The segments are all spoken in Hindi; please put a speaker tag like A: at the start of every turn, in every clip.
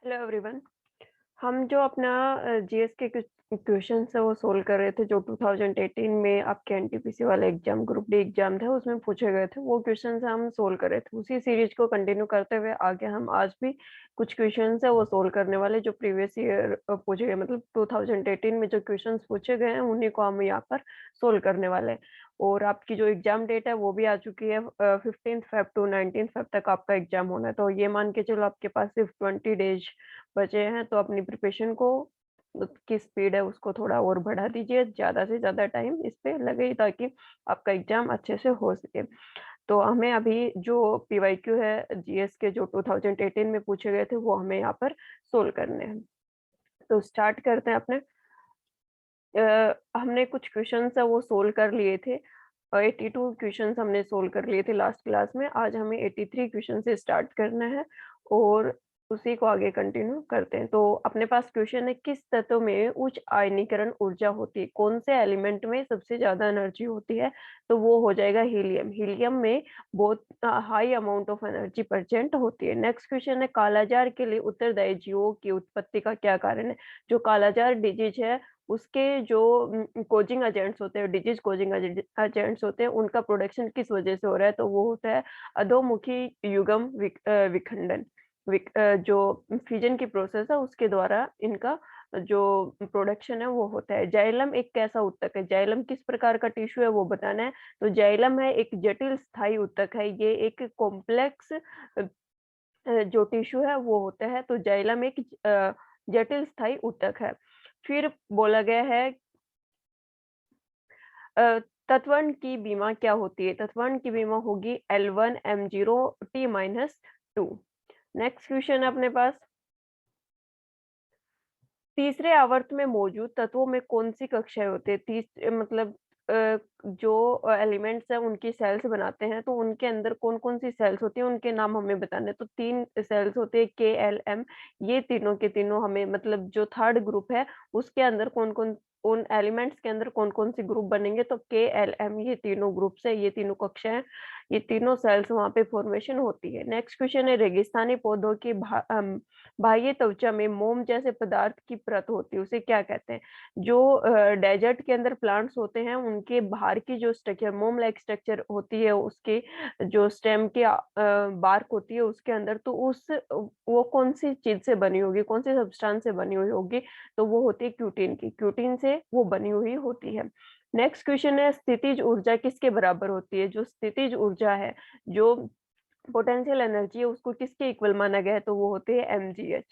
A: Hello everyone. हम जो अपना जीएस के कुछ क्वेश्चंस है वो सोल्व कर रहे थे जो 2018 में आपके एनटीपीसी वाला एग्जाम ग्रुप डी एग्जाम था उसमें पूछे गए थे। वो क्वेश्चंस हम सोल्व कर रहे थे। उसी सीरीज को कंटिन्यू करते हुए आगे हम आज भी कुछ क्वेश्चंस है वो सोल्व करने वाले जो प्रीवियस ईयर पूछे गए, मतलब 2018 में जो क्वेश्चंस पूछे गए हैं उन्हीं को हम यहाँ पर सोल्व करने वाले हैं। और आपकी जो एग्जाम डेट है वो भी आ चुकी है। 15 फेब टू 19 फेब तक आपका एग्जाम होना है, तो ये मान के चलो आपके पास सिर्फ 20 डेज बचे हैं। तो अपनी प्रिपरेशन को की स्पीड है उसको थोड़ा और बढ़ा दीजिए, ज्यादा से ज्यादा टाइम इस पे लगे ताकि आपका एग्जाम अच्छे से हो सके। तो हमें अभी जो पीवाईक्यू है जीएस के जो 2018 में पूछे गए थे वो हमें यहाँ पर सोल्व करने हैं। तो स्टार्ट करते हैं अपने। हमने कुछ क्वेश्चंस है वो सोल्व कर लिए थे। 82 क्वेश्चंस हमने सोल्व कर लिए थे लास्ट क्लास में। आज हमें 83 क्वेश्चन से स्टार्ट करना है और उसी को आगे कंटिन्यू करते हैं। तो अपने पास क्वेश्चन है, किस तत्व में उच्च आयनीकरण ऊर्जा होती है? कौन से एलिमेंट में सबसे ज्यादा एनर्जी होती है? तो वो हो जाएगा हीलियम। हीलियम में बहुत high amount of energy present होती है। नेक्स्ट क्वेश्चन है, कालाजार के लिए उत्तरदायी जीवों की उत्पत्ति का क्या कारण है? जो कालाजार डिजीज है उसके जो कोजिंग एजेंट्स होते हैं, डिजीज कोजिंग एजेंट्स होते हैं, उनका प्रोडक्शन किस वजह से हो रहा है? तो वो होता है अधोमुखी युग्म विखंडन। जो फिजन की प्रोसेस है उसके द्वारा इनका जो प्रोडक्शन है वो होता है। जाइलम एक कैसा ऊतक है? जाइलम किस प्रकार का टिश्यू है वो बताना है। तो जाइलम है एक जटिल स्थायी ऊतक है। ये एक कॉम्प्लेक्स जो टिश्यू है वो होता है। तो जाइलम एक जटिल स्थायी ऊतक है। फिर बोला गया है तत्वर्ण की बीमा क्या होती है? तत्वर्ण की बीमा होगी L1M0T-2। नेक्स्ट क्वेश्चन है अपने पास, तीसरे आवर्त में मौजूद तत्वों में कौन सी कक्षाएं होती है? मतलब जो एलिमेंट्स हैं उनकी सेल्स बनाते हैं, तो उनके अंदर कौन कौन सी सेल्स होती हैं उनके नाम हमें बताने हैं। तो 3 सेल्स होते हैं KLM। ये तीनों के तीनों हमें, मतलब जो थर्ड ग्रुप है उसके अंदर कौन कौन, उन एलिमेंट्स के अंदर कौन कौन सी ग्रुप बनेंगे? तो KLM ये तीनों ग्रुप्स है, ये तीनों कक्षाएं, ये तीनों सेल्स वहां पे फॉर्मेशन होती है। नेक्स्ट क्वेश्चन है, रेगिस्तानी पौधों की बाह्य त्वचा में मोम जैसे पदार्थ की परत होती है, उसे क्या कहते हैं? जो डेजर्ट के अंदर प्लांट्स होते हैं उनके बाहर की जो स्ट्रक्चर मोम लाइक स्ट्रक्चर होती है, उसके जो स्टेम की बार्क होती है उसके अंदर, तो उस वो कौन सी चीज से बनी होगी, कौन सी सब्सटेंस से बनी हुई होगी? तो वो होती है क्यूटीन की, क्यूटीन से वो बनी हुई होती है। नेक्स्ट क्वेश्चन है, स्थितिज ऊर्जा किसके बराबर होती है? जो स्थितिज ऊर्जा है, जो पोटेंशियल एनर्जी है, उसको किसके इक्वल माना गया है? तो वो होते हैं mgh।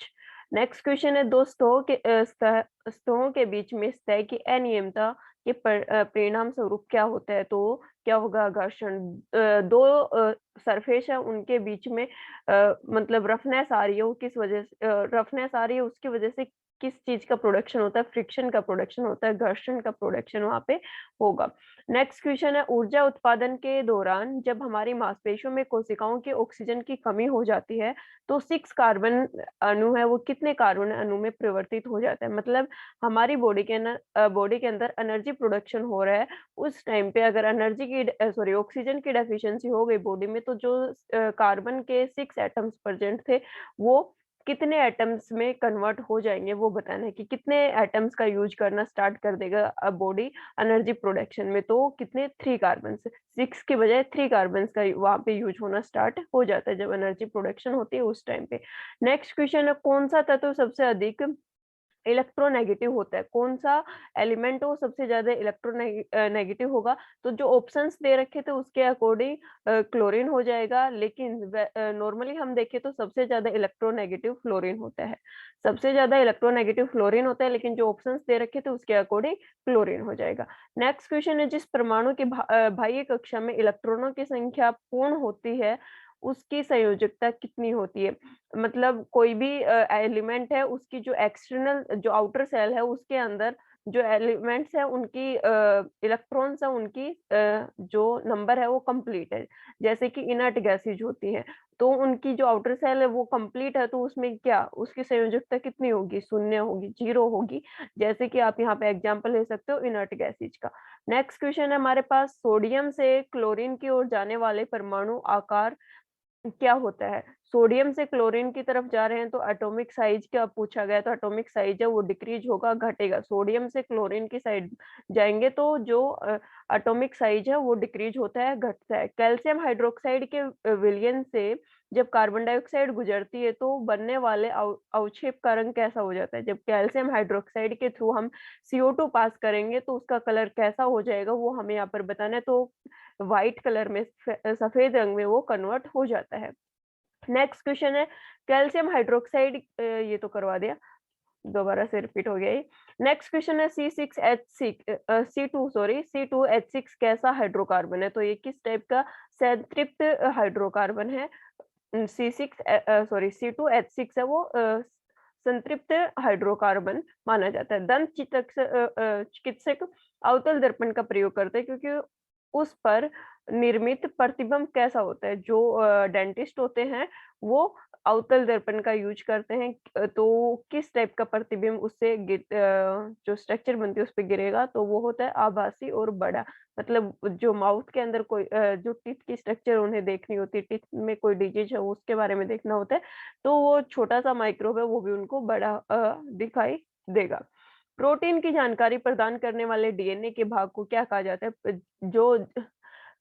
A: नेक्स्ट क्वेश्चन है, दो स्तरों के बीच में सतह की अनियमितता के परिणाम स्वरूप क्या होता है? तो क्या होगा? घर्षण। दो सरफेस है उनके बीच में मतलब रफनेस आ रही है, वो किस वजह से रफनेस आ रही है? उसकी वजह से किस चीज का प्रोडक्शन होता है? फ्रिक्शन का प्रोडक्शन होता है, घर्षण का प्रोडक्शन वहां पे होगा। नेक्स्ट क्वेश्चन है, ऊर्जा उत्पादन के दौरान जब हमारी मांसपेशियों में कोशिकाओं की ऑक्सीजन की कमी हो जाती है तो 6 कार्बन अणु है वो कितने कार्बन अणु में परिवर्तित हो जाता है? मतलब हमारी बॉडी के अंदर एनर्जी प्रोडक्शन हो रहा है, उस टाइम पे अगर ऑक्सीजन की डेफिशिएंसी हो गई बॉडी में, तो जो कार्बन के 6 एटम्स प्रेजेंट थे वो कितने एटम्स में कन्वर्ट हो जाएंगे? वो बताना है कि कितने एटम्स का यूज करना स्टार्ट कर देगा बॉडी एनर्जी प्रोडक्शन में। तो कितने? 3 कार्बन से 6 के बजाय 3 कार्बन का वहां पे यूज होना स्टार्ट हो जाता है जब एनर्जी प्रोडक्शन होती है उस टाइम पे। नेक्स्ट क्वेश्चन है, कौन सा तत्व सबसे अधिक इलेक्ट्रोनेगेटिव होता है? कौन सा एलिमेंट वो सबसे ज्यादा नेगेटिव होगा? तो जो ऑप्शंस दे रखे थे उसके अकॉर्डिंग क्लोरीन हो जाएगा, लेकिन नॉर्मली हम देखें तो सबसे ज्यादा इलेक्ट्रोनेगेटिव फ्लोरीन होता है। सबसे ज्यादा इलेक्ट्रोनेगेटिव फ्लोरीन होता है, लेकिन जो ऑप्शंस दे रखे थे उसके अकॉर्डिंग क्लोरीन हो जाएगा। नेक्स्ट क्वेश्चन है, जिस परमाणु की बाह्य कक्षा में इलेक्ट्रॉनों की संख्या पूर्ण होती है उसकी संयोजकता कितनी होती है? मतलब कोई भी एलिमेंट है उसकी जो एक्सटर्नल जो आउटर सेल है उसके अंदर जो एलिमेंट्स है उनकी इलेक्ट्रॉन्स है उनकी जो नंबर है वो कंप्लीट है। जैसे कि इनर्ट गैसेज होती है, तो उनकी जो आउटर सेल है वो कंप्लीट है, तो उसमें क्या उसकी संयोजकता कितनी होगी? शून्य होगी, जीरो होगी। जैसे कि आप यहाँ पे एग्जांपल ले सकते हो इनर्ट गैसेज का। नेक्स्ट क्वेश्चन है हमारे पास, सोडियम से क्लोरीन की ओर जाने वाले परमाणु आकार क्या होता है? सोडियम से क्लोरीन की तरफ जा रहे हैं तो एटॉमिक साइज़ क्या पूछा गया है, तो एटॉमिक साइज़ है वो डिक्रीज़ होगा, घटेगा। सोडियम से क्लोरीन की साइड जाएँगे तो जो एटॉमिक साइज़ है वो डिक्रीज़ होता है, घटता है। कैल्शियम हाइड्रॉक्साइड के विलयन से जब कार्बन डाइऑक्साइड गुजरती है तो बनने वाले अवक्षेप का रंग कैसा हो जाता है? जब कैल्शियम हाइड्रॉक्साइड के थ्रू हम CO2 पास करेंगे तो उसका कलर कैसा हो जाएगा वो हमें यहाँ पर बताना है। तो व्हाइट कलर में सफ़ेद रंग में वो कन्वर्ट हो जाता है। नेक्स्ट क्वेश्चन है कैल्शियम हाइड्रॉक्साइड ये तो करवा दिया, दोबारा से रिपीट हो गया ये। नेक्स्ट क्वेश्चन है C2H6 कैसा हाइड्रोकार्बन है? तो ये किस टाइप का संतृप्त हाइड्रोकार्बन है? C2H6 है वो संतृप्त हाइड्रोकार्बन माना जाता है। चिकित्सक अवतल दर्पण का प्रयोग करते हैं क्योंकि उस पर निर्मित प्रतिबिंब कैसा होता है? जो डेंटिस्ट होते हैं वो अवतल दर्पण का यूज़ करते हैं। तो किस टाइप का प्रतिबिंब उससे जो स्ट्रक्चर बनती है उस पे गिरेगा तो वो होता है आभासी और बड़ा। मतलब जो माउथ के अंदर कोई जो टीथ की स्ट्रक्चर उन्हें देखनी होती है, टीथ में कोई डिजीज़ है उसके बारे में देखना होता है, तो वो छोटा-सा माइक्रोब है वो भी उनको बड़ा दिखाई देगा। प्रोटीन की जानकारी प्रदान करने वाले डीएनए के भाग को क्या कहा जाता है? जो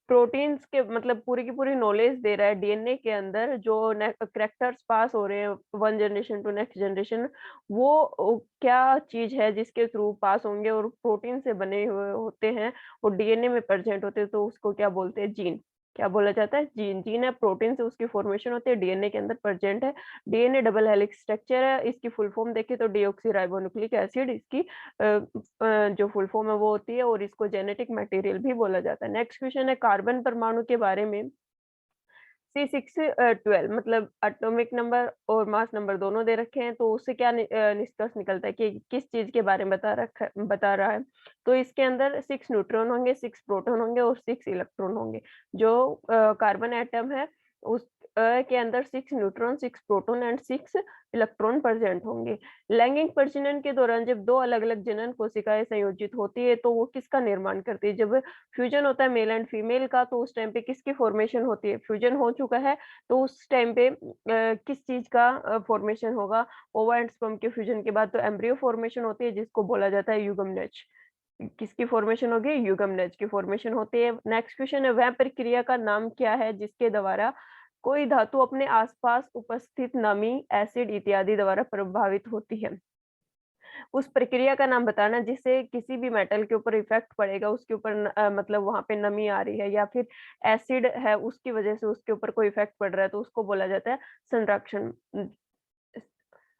A: प्रोटीन्स के मतलब पूरी की पूरी नॉलेज दे रहा है डीएनए के अंदर जो करैक्टर्स पास हो रहे हैं one generation to next generation वो क्या चीज है जिसके थ्रू पास होंगे और प्रोटीन से बने हुए होते हैं और डीएनए में प्रेजेंट होते हैं तो उसको क्या बोलते हैं जीन। क्या बोला जाता है? जीन। जीन है प्रोटीन से उसकी फॉर्मेशन होती है डीएनए के अंदर प्रेजेंट है। डीएनए डबल हेलिक्स स्ट्रक्चर है, इसकी फुल फॉर्म देखें तो डीऑक्सीराइबोन्यूक्लिक एसिड इसकी जो फुल फॉर्म है वो होती है और इसको जेनेटिक मटेरियल भी बोला जाता है। नेक्स्ट क्वेश्चन है कार्बन परमाणु के बारे में C612 मतलब एटॉमिक नंबर और मास नंबर दोनों दे रखे हैं तो उससे क्या निष्कर्ष निकलता है कि किस चीज़ के बारे में बता रहा है। तो इसके अंदर 6 न्यूट्रॉन होंगे, 6 प्रोटॉन होंगे और 6 इलेक्ट्रॉन होंगे। जो कार्बन एटम है उस के अंदर 6 neutron, 6 proton and 6 electron present होंगे। लैंगिक प्रजनन के दौरान जब 2 अलग-अलग जनन कोशिकाएँ संयोजित होती है तो वो किसका निर्माण करती है? जब फ्यूजन होता है मेल एंड फीमेल का तो उस टाइम पे किसकी फॉर्मेशन होती है? फ्यूजन हो चुका है तो उस टाइम पे किस चीज़ का फॉर्मेशन होगा? ओवा एंड स्पर्म के फ्यूजन के बाद तो एम्ब्रियो फॉर्मेशन होती है जिसको बोला जाता है युग्मनज। किसकी फॉर्मेशन होगी? युग्मनज की फॉर्मेशन होती है। नेक्स्ट क्वेश्चन है वह प्रक्रिया का नाम क्या है जिसके द्वारा कोई धातु अपने आस-पास उपस्थित नमी, एसिड इत्यादि द्वारा प्रभावित होती है? उस प्रक्रिया का नाम बताना जिससे किसी भी मेटल के ऊपर इफ़ेक्ट पड़ेगा, उसके ऊपर मतलब वहाँ पे नमी आ रही है या फिर एसिड है उसकी वज़ह से उसके ऊपर कोई इफ़ेक्ट पड़ रहा है तो उसको बोला जाता है संरक्षण।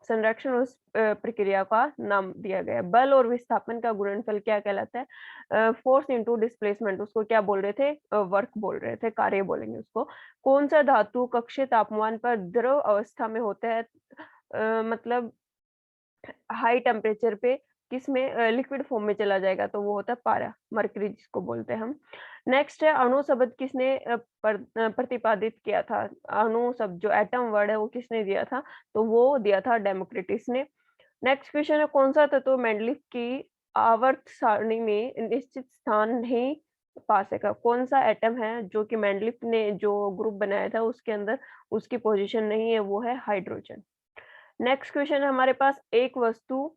A: संरक्षण उस प्रक्रिया का नाम दिया गया है। बल और विस्थापन का गुणनफल क्या कहलाता है? फोर्स इंटू डिस्प्लेसमेंट उसको क्या बोल रहे थे? वर्क बोल रहे थे, कार्य बोलेंगे उसको। कौन-सा धातु कक्षीय तापमान पर द्रव अवस्था में होता है? मतलब हाई टेम्परेचर पे किसमें लिक्विड फॉर्म में चला जाएगा तो वो होता है पारा, मरकरी जिसको बोलते हैं हम। नेक्स्ट है अणु शब्द किसने प्रतिपादित किया था? अणु शब्द जो एटम वर्ड है वो किसने दिया था? तो वो दिया था डेमोक्रिटस ने। नेक्स्ट क्वेश्चन है कौन-सा तत्व मेंडलीफ की आवर्त सारणी में निश्चित स्थान नहीं पा सका? कौन-सा एटम है जो कि मेंडलीफ ने जो ग्रुप बनाया था उसके अंदर उसकी पोज़ीशन नहीं है, वो है हाइड्रोजन। नेक्स्ट क्वेश्चन है हमारे पास एक वस्तु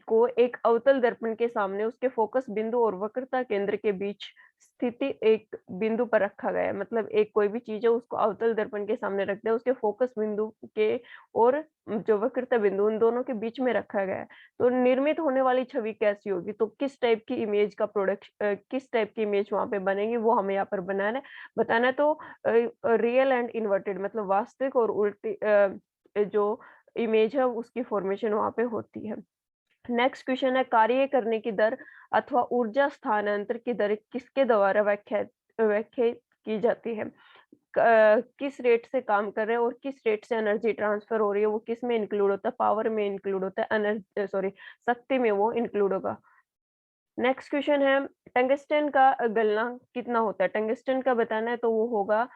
A: को एक अवतल दर्पण के सामने उसके फोकस बिंदु और वक्रता केंद्र के बीच स्थिति एक बिंदु पर रखा गया है मतलब एक कोई भी चीज है उसको अवतल दर्पण के सामने रख दिया उसके फोकस बिंदु के और जो वक्रता बिंदु उन दोनों के बीच में रखा गया है तो निर्मित होने वाली छवि कैसी होगी तो किस टाइप की इमेज का किस टाइप की इमेज वहां पे बनेगी वो हमें यहाँ पर बताना है तो रियल एंड इन्वर्टेड मतलब वास्तविक और उल्टी जो इमेज है उसकी फॉर्मेशन वहाँ पे होती है। नेक्स्ट क्वेश्चन है कार्य करने की दर अथवा ऊर्जा स्थानांतर की दर किसके द्वारा व्याख्यात की जाती है? किस रेट से काम कर रहे हैं और किस रेट से एनर्जी ट्रांसफर हो रही है वो किस में इंक्लूड होता है? पावर में इंक्लूड होता है, एनर्जी सॉरी शक्ति में वो इंक्लूड होगा। नेक्स्ट क्वेश्चन है टंगस्टन का गलनांक कितना होता है? टंगस्टन का बताना है तो वो होगा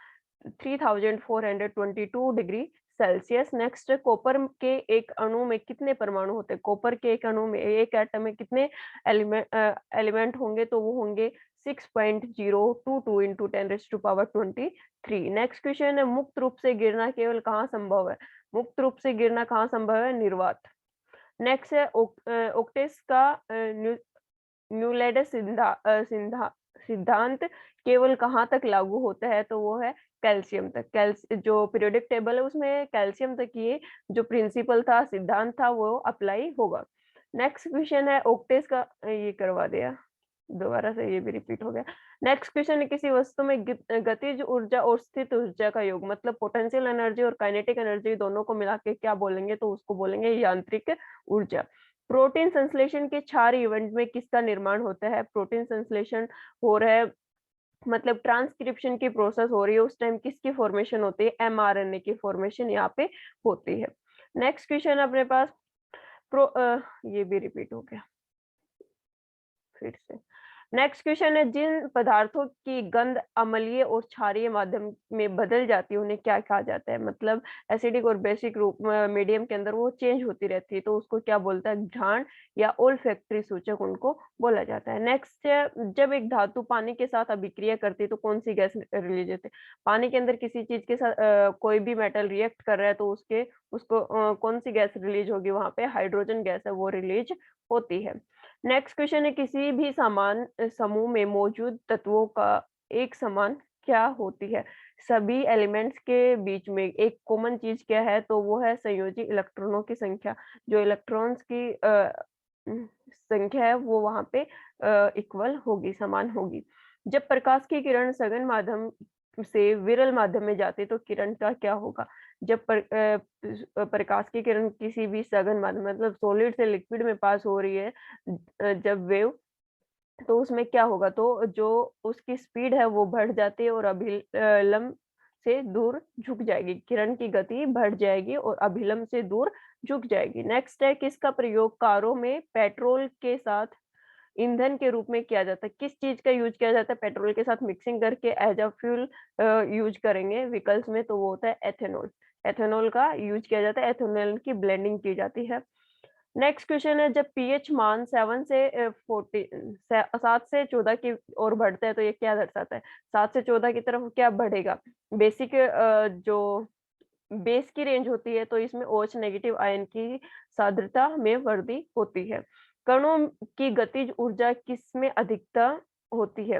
A: 3422 डिग्री सेल्सियस। नेक्स्ट कॉपर के एक अणु में कितने परमाणु होते हैं? कॉपर के एक अणु में एक एटम में कितने एलिमेंट होंगे? तो वो होंगे 6.022 into 10⁻23। नेक्स्ट क्वेश्चन है, मुक्त रूप से गिरना केवल कहाँ संभव है? मुक्त रूप से गिरना कहाँ संभव है? निर्वात। नेक्स्ट है, ओक्टेस का न्यूलैंडस सिद्धांत केवल कहाँ तक लागू होता है? तो वो है कैल्शियम तक। जो पीरियोडिक टेबल है उसमें कैल्शियम तक ये जो प्रिंसिपल था, सिद्धांत था, वो अप्लाई होगा। नेक्स्ट क्वेश्चन है, ओक्टेस का ये करवा दिया दोबारा से, ये भी रिपीट हो गया। नेक्स्ट क्वेश्चन है, किसी वस्तु में गतिज ऊर्जा और स्थित ऊर्जा का योग, मतलब पोटेंशियल एनर्जी और काइनेटिक एनर्जी दोनों को मिला के क्या बोलेंगे? तो उसको बोलेंगे यांत्रिक ऊर्जा। प्रोटीन संश्लेषण के क्षार इवेंट में किसका निर्माण होता है? प्रोटीन संश्लेषण हो रहा है, मतलब ट्रांसक्रिप्शन की प्रोसेस हो रही है, उस टाइम किसकी फॉर्मेशन होती है? एमआरएनए की फॉर्मेशन यहाँ पे होती है। नेक्स्ट क्वेश्चन अपने पास ये भी रिपीट हो गया फिर से। नेक्स्ट क्वेश्चन है, जिन पदार्थों की गंध अम्लीय और क्षारीय माध्यम में बदल जाती है उन्हें क्या कहा जाता है? मतलब एसिडिक और बेसिक रूप मीडियम के अंदर वो चेंज होती रहती है, तो उसको क्या बोलता है? घ्राण या ओल्फैक्टरी सूचक उनको बोला जाता है। नेक्स्ट है, जब एक धातु पानी के साथ अभिक्रिया करती है तो कौन सी गैस रिलीज होती है? पानी के अंदर किसी चीज के साथ कोई भी मेटल रिएक्ट कर रहा है तो उसको कौन सी गैस रिलीज होगी? वहां पे हाइड्रोजन गैस है वो रिलीज होती है। नेक्स्ट क्वेश्चन है, किसी भी समान समूह में मौजूद तत्वों का एक समान क्या होती है? सभी एलिमेंट्स के बीच में एक कॉमन चीज क्या है? तो वो है संयोजी इलेक्ट्रॉनों की संख्या। जो इलेक्ट्रॉन्स की संख्या है वो वहां पे इक्वल होगी, समान होगी। जब प्रकाश की किरण सघन माध्यम से विरल माध्यम में जाती है तो किरण का क्या होगा? जब प्रकाश की किरण किसी भी सघन माध्यम, मतलब सॉलिड से लिक्विड में पास हो रही है, जब वेव, तो उसमें क्या होगा? तो जो उसकी स्पीड है वो बढ़ जाती है और अभिलंब से दूर झुक जाएगी। किरण की गति बढ़ जाएगी और अभिलंब से दूर झुक जाएगी। नेक्स्ट है, किसका प्रयोग कारों में पेट्रोल के साथ ईंधन के रूप में किया जाता है? किस चीज का यूज किया जाता है पेट्रोल के साथ मिक्सिंग करके एज अ फ्यूल यूज करेंगे व्हीकल्स में? तो वो होता है एथेनॉल। एथेनॉल का यूज किया जाता है, एथेनॉल की ब्लेंडिंग की जाती है। नेक्स्ट क्वेश्चन है, जब पीएच मान 7 से 7 से 14 की ओर बढ़ता है तो ये क्या दर्शाता है? 7 से 14 की तरफ क्या बढ़ेगा? बेसिक जो बेस की रेंज होती है तो इसमें OH नेगेटिव आयन की सांद्रता में वृद्धि होती है। कणों की गतिज ऊर्जा किसमें अधिकता होती है?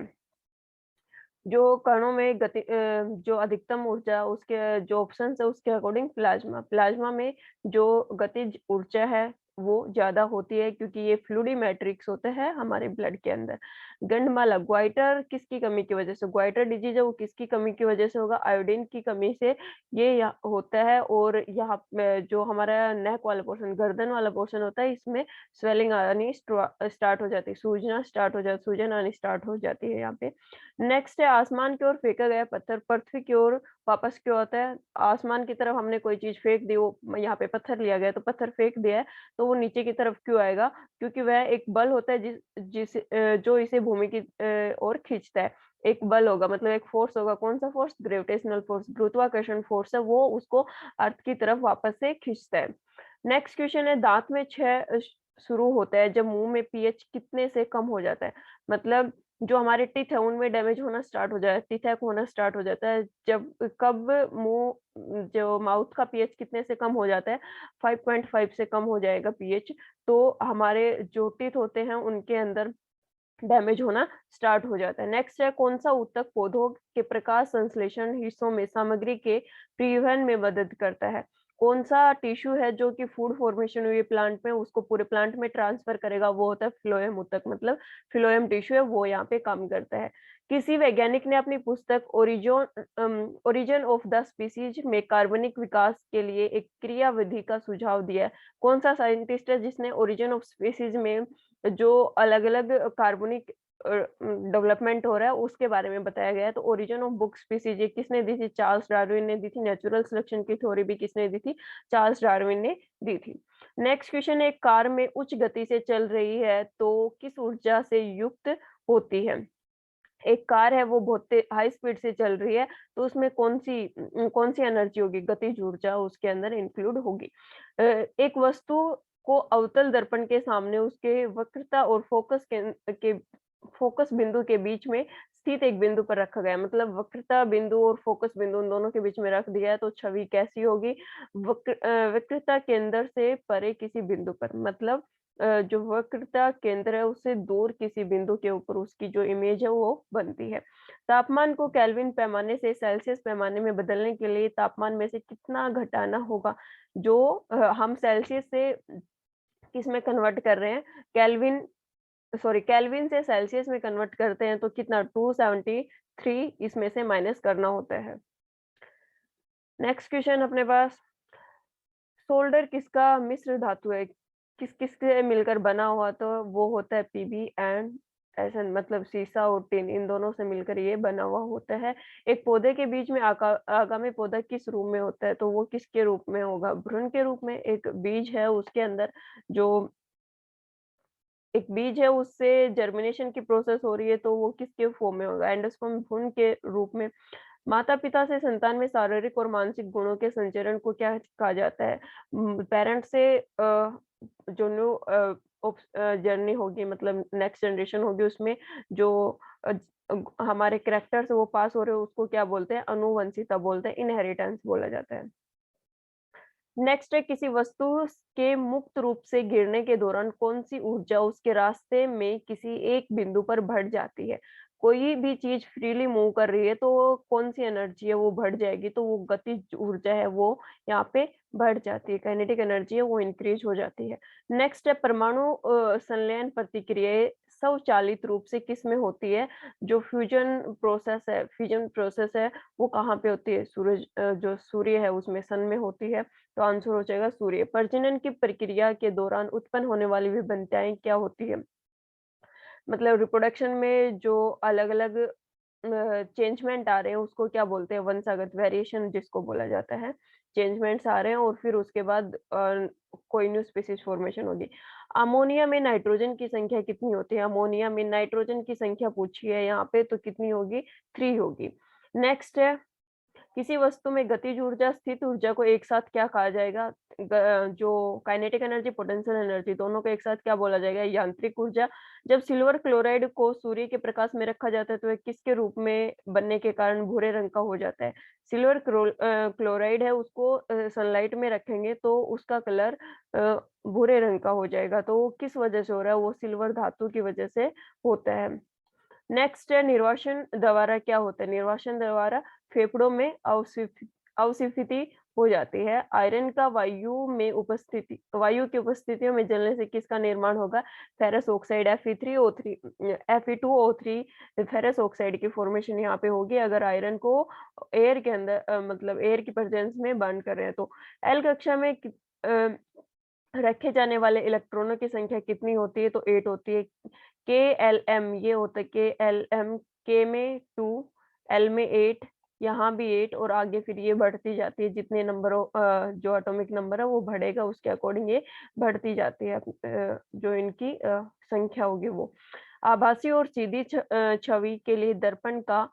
A: जो कणों में जो अधिकतम ऊर्जा, उसके जो ऑप्शंस है उसके अकॉर्डिंग प्लाज्मा में जो गतिज ऊर्जा है वो ज्यादा होती है, क्योंकि ये फ्लूइडिमेट्रिक्स होते हैं हमारे ब्लड के अंदर। गंधमाला, ग्वाइटर किसकी कमी की वजह से? ग्वाइटर डिजीज है वो किसकी कमी की वजह से होगा? आयोडीन की कमी से ये होता है। और यहाँ जो हमारा नेक वाला पोर्शन, गर्दन वाला पोर्शन होता है, इसमें स्वेलिंग आनी स्टार्ट हो जाती है, सूजन आनी स्टार्ट हो जाती है यहाँ पे। नेक्स्ट है, आसमान की ओर फेंका गया पत्थर पृथ्वी की ओर वापस क्यों आता है? आसमान की तरफ हमने कोई चीज फेंक दी, वो यहाँ पे पत्थर लिया गया तो पत्थर फेंक दिया है, तो वो नीचे की तरफ क्यों आएगा? क्योंकि वह एक बल होता है जो इसे भूमि की ओर खींचता है। एक बल होगा, मतलब एक फोर्स होगा। कौन सा फोर्स? ग्रेविटेशनल फोर्स, गुरुत्वाकर्षण फोर्स है, वो उसको अर्थ की तरफ वापस से खींचता है। नेक्स्ट क्वेश्चन है, दांत में क्षय शुरू होता है जब मुंह में पीएच कितने से कम हो जाता है? मतलब जो हमारे टीथ है उनमें डैमेज होना स्टार्ट हो जाता है, टीथैक होना स्टार्ट हो जाता है जब कब मुंह जो माउथ का पीएच कितने से कम हो जाता है? 5.5 से कम हो जाएगा पीएच, तो हमारे जो टीथ होते हैं उनके अंदर डैमेज होना स्टार्ट हो जाता है। नेक्स्ट है, कौन सा ऊतक पौधों के प्रकाश संश्लेषण हिस्सों में सामग्री के परिवहन में मदद करता है? कौन सा टिश्यू है जो कि फूड फॉर्मेशन हुई प्लांट में उसको पूरे प्लांट में ट्रांसफर करेगा? वो होता है फ्लोएम ऊतक, मतलब फ्लोएम टिश्यू है वो यहाँ पे काम करता है। किसी वैज्ञानिक ने अपनी पुस्तक ओरिजिन ऑफ द स्पीसीज में कार्बनिक विकास के लिए एक क्रिया विधि का सुझाव दिया है? कौन सा साइंटिस्ट है जिसने ओरिजिन ऑफ स्पीसीज में जो अलग-अलग कार्बनिक डेवलपमेंट हो रहा है उसके बारे में बताया गया है? तो ओरिजिन ऑफ बुक स्पीसीज ये किसने दी थी? चार्ल्स डार्विन ने दी थी। नेचुरल सिलेक्शन की थ्योरी भी किसने दी थी? चार्ल्स डार्विन ने दी थी। नेक्स्ट क्वेश्चन, एक कार में उच्च गति से चल रही है तो किस ऊर्जा से युक्त होती है? एक कार है वो बहुत हाई स्पीड से चल रही है तो उसमें कौन सी एनर्जी होगी? गतिज ऊर्जा उसके अंदर इंक्लूड होगी। एक वस्तु को अवतल दर्पण के सामने उसके वक्रता और फोकस के फोकस बिंदु के बीच में स्थित एक बिंदु पर रखा गया है। मतलब वक्रता बिंदु और फोकस बिंदु उन दोनों के बीच में रख दिया है, तो छवि कैसी होगी? वक्रता केंद्र से परे किसी बिंदु पर, मतलब जो वक्रता केंद्र है उससे दूर किसी बिंदु के ऊपर उसकी जो इमेज है वो बनती है। तापमान को केल्विन पैमाने से सेल्सियस पैमाने में बदलने के लिए तापमान में से कितना घटाना होगा? जो हम सेल्सियस से किसमें कन्वर्ट कर रहे हैं? केल्विन, सॉरी, केल्विन से सेल्सियस में कन्वर्ट करते हैं तो कितना, 273 इसमें से माइनस करना होता है। नेक्स्ट क्वेश्चन अपने पास, सोल्डर किसका मिश्र धातु है? किस-किस से मिलकर बना हुआ? तो वो होता है पीबी एंड एसएन, मतलब सीसा और टिन, इन दोनों से मिलकर ये बना हुआ होता है। एक पौधे के बीच में आगामी पौधा किस रूप में होता है? तो वो किसके रूप में होगा? भ्रूण के रूप में। एक बीज है उसके अंदर जो एक बीज है उससे जर्मिनेशन की प्रोसेस हो रही है, तो वो किसके फॉर्म में होगा? एंडोस्पर्म भ्रूण के रूप में। माता-पिता से संतान में शारीरिक और मानसिक गुणों के संचरण को क्या कहा जाता है? पेरेंट्स से जो न्यू जर्नी होगी, मतलब नेक्स्ट जनरेशन होगी, उसमें जो अ, हमारे कैरेक्टर्स वो पास हो रहे हैं उसको क्या बोलते हैं? आनुवंशिकता बोलते हैं, इनहेरिटेंस बोला जाता है। नेक्स्ट है, किसी वस्तु के मुक्त रूप से गिरने के दौरान कौन-सी ऊर्जा उसके रास्ते में किसी एक बिंदु पर बढ़ जाती है? कोई भी चीज़ फ्रीली मूव कर रही है तो कौन-सी एनर्जी है वो बढ़ जाएगी, तो वो गतिज ऊर्जा है वो यहाँ पे बढ़ जाती है, काइनेटिक एनर्जी है वो इंक्रीज़ हो जाती है। नेक्स्ट है, परमाणु संलयन प्रक्रियाएँ स्वचालित रूप से किसमें होती है? जो फ्यूजन प्रोसेस है वो कहाँ पे होती है? जो सूर्य है उसमें, सन में होती है। तो आंसर हो जाएगा सूर्य। प्रजनन की प्रक्रिया के दौरान उत्पन्न होने वाली विभिन्नताएँ क्या होती है? मतलब रिप्रोडक्शन में जो अलग-अलग चेंजमेंट आ रहे हैं उसको क्या बोलते हैं? वंशागत वेरिएशन जिसको बोला जाता है। चेंजमेंट्स आ रहे हैं और फिर उसके बाद कोई न्यू स्पीशीज़ फॉर्मेशन होगी। अमोनिया में नाइट्रोजन की संख्या कितनी होती है? अमोनिया में नाइट्रोजन की संख्या पूछी है यहाँ पे, तो कितनी होगी? 3 होगी। नेक्स्ट है, किसी वस्तु में गतिज ऊर्जा, स्थित ऊर्जा को एक साथ क्या कहा जाएगा? जो काइनेटिक एनर्जी, पोटेंशियल एनर्जी, दोनों को एक साथ क्या बोला जाएगा? यांत्रिक ऊर्जा। जब सिल्वर क्लोराइड को सूर्य के प्रकाश में रखा जाता है तो वह किसके रूप में बनने के कारण भूरे रंग का हो जाता है? सिल्वर क्लोराइड है उसको सनलाइट में रखेंगे तो उसका कलर भूरे रंग का हो जाएगा। तो वो किस वजह से हो रहा है? वो सिल्वर धातु की वजह से होता है। नेक्स्ट है, निर्वासन द्वारा क्या होता है? निर्वासन द्वारा फेफड़ों में अवस्फीति हो जाती है। आयरन का वायु की उपस्थितियों में जलने से किसका निर्माण होगा? Ferrous oxide Fe2O3 ferrous oxide की फॉर्मेशन यहाँ पे होगी अगर आयरन को एयर के अंदर मतलब एयर की प्रेजेंस में बर्न कर रहे हैं तो। एल कक्षा में रखे जाने वाले इलेक्ट्रॉनों की संख्या कितनी होती है? तो 8 होती है। केएलएम ये होता है केएलएम, के में 2, एल में 8, यहाँ भी 8 और आगे फिर ये बढ़ती जाती है जितने नंबरों जो एटॉमिक नंबर है वो बढ़ेगा उसके अकॉर्डिंग ये बढ़ती जाती है जो इनकी संख्या होगी वो। आभासी और सीधी छवि के लिए दर्पण का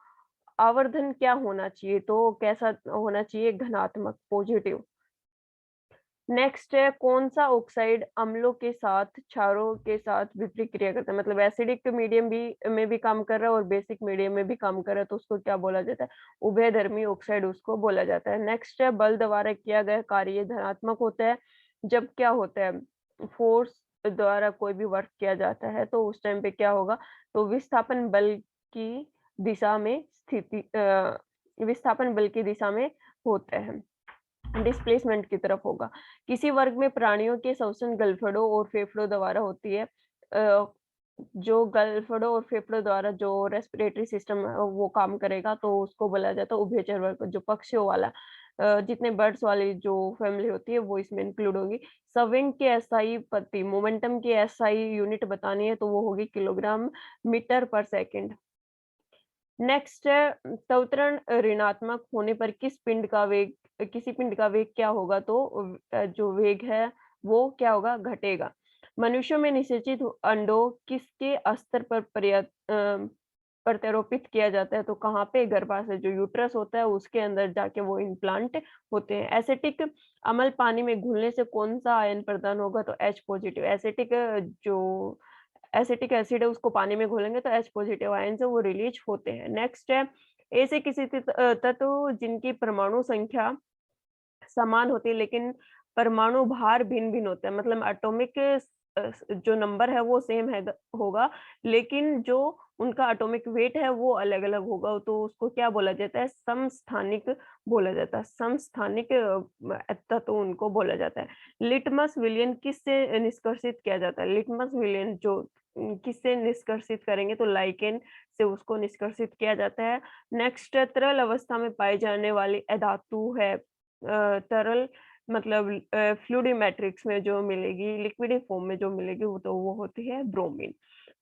A: आवर्धन क्या होना चाहिए? तो कैसा होना चाहिए? धनात्मक, पॉजिटिव। नेक्स्ट है, कौन-सा ऑक्साइड अम्लों के साथ, क्षारों के साथ विपरीत क्रिया करता है? मतलब एसिडिक मीडियम में भी काम कर रहा है और बेसिक मीडियम में भी काम कर रहा है, तो उसको क्या बोला जाता है? उभयधर्मी ऑक्साइड उसको बोला जाता है। नेक्स्ट है, बल द्वारा किया गया कार्य धनात्मक होता है, जब क्या होता है? फोर्स द्वारा कोई भी वर्क किया जाता है, तो उस टाइम पे क्या होगा? तो विस्थापन बल की दिशा में होता है। डिस्प्लेसमेंट की तरफ होगा। किसी वर्ग में प्राणियों के श्वसन गलफड़ों और फेफड़ों द्वारा होती है। जो गलफड़ों और फेफड़ों द्वारा जो रेस्पिरेटरी सिस्टम वो काम करेगा तो उसको बोला जाता है उभयचर वर्ग। जो पक्षियों वाला जितने बर्ड्स वाली जो फैमिली होती है वो इसमें इंक्लूड होगी। स्विंग की एसआई पत्ती, मोमेंटम की एसआई यूनिट बतानी है तो वो होगी किलोग्राम मीटर पर सेकंड। नेक्स्ट है, त्वरण ऋणात्मक होने पर किसी पिंड का वेग क्या होगा? तो जो वेग है वो क्या होगा? घटेगा। मनुष्यों में निषेचित अंडों किसके स्तर पर प्रत्यारोपित किया जाता है? तो कहाँ पे? गर्भाशय, जो यूट्रस होता है उसके अंदर जाके वो इम्प्लांट होते हैं। एसिटिक अम्ल पानी में घुलने से कौन सा आयन प्रदान होगा? तो H पॉजिटिव। एसिटिक जो एसिटिक एसिड है उसको पानी में घोलेंगे तो H पॉजिटिव आयन्स है वो रिलीज़ होते हैं। नेक्स्ट है ऐसे किसी तत्व जिनकी परमाणु संख्या समान होती है लेकिन परमाणु भार भिन्न-भिन्न होता है मतलब एटॉमिक जो नंबर है वो सेम है होगा लेकिन जो उनका एटॉमिक वेट है वो अलग-अलग होगा तो उसको क्या बोला जाता है समस्थानिक बोला जाता है। समस्थानिक तत्व उनको बोला जाता है। लिटमस विलयन किससे निष्कर्षित किया जाता है? लिटमस विलयन जो किससे निष्कर्षित करेंगे तो लाइकेन से उसको निष्कर्षित किया जाता है। नेक्स्ट तरल अवस्था में पाई जाने वाली अधातु है तरल मतलब फ्लूइडिमेट्रिक्स में जो मिलेगी, लिक्विड फॉर्म में जो मिलेगी वो होती है ब्रोमीन।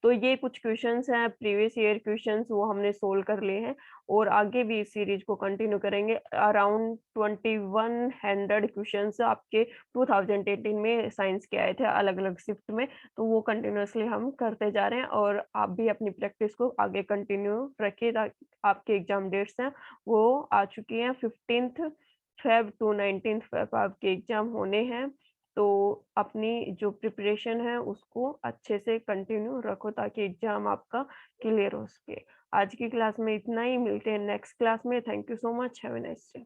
A: तो ये कुछ क्वेश्चन्स हैं प्रीवियस ईयर क्वेश्चन्स वो हमने सोल्व कर लिए हैं और आगे भी इस सीरीज को कंटिन्यू करेंगे। अराउंड 2100 क्वेश्चन्स आपके 2018 में साइंस के आए थे अलग-अलग शिफ्ट में, तो वो कंटिन्यूअसली हम करते जा रहे हैं और आप भी अपनी प्रैक्टिस को आगे कंटिन्यू रखिए ताकि आपके एग्ज़ाम डेट्स हैं वो आ चुकी हैं 15th feb to 19th feb आपके एग्ज़ाम होने हैं, तो अपनी जो प्रिपरेशन है उसको अच्छे से कंटिन्यू रखो ताकि एग्ज़ाम आपका क्लियर हो सके। आज की क्लास में इतना ही, मिलते हैं नेक्स्ट क्लास में। Thank you so much, have a nice day.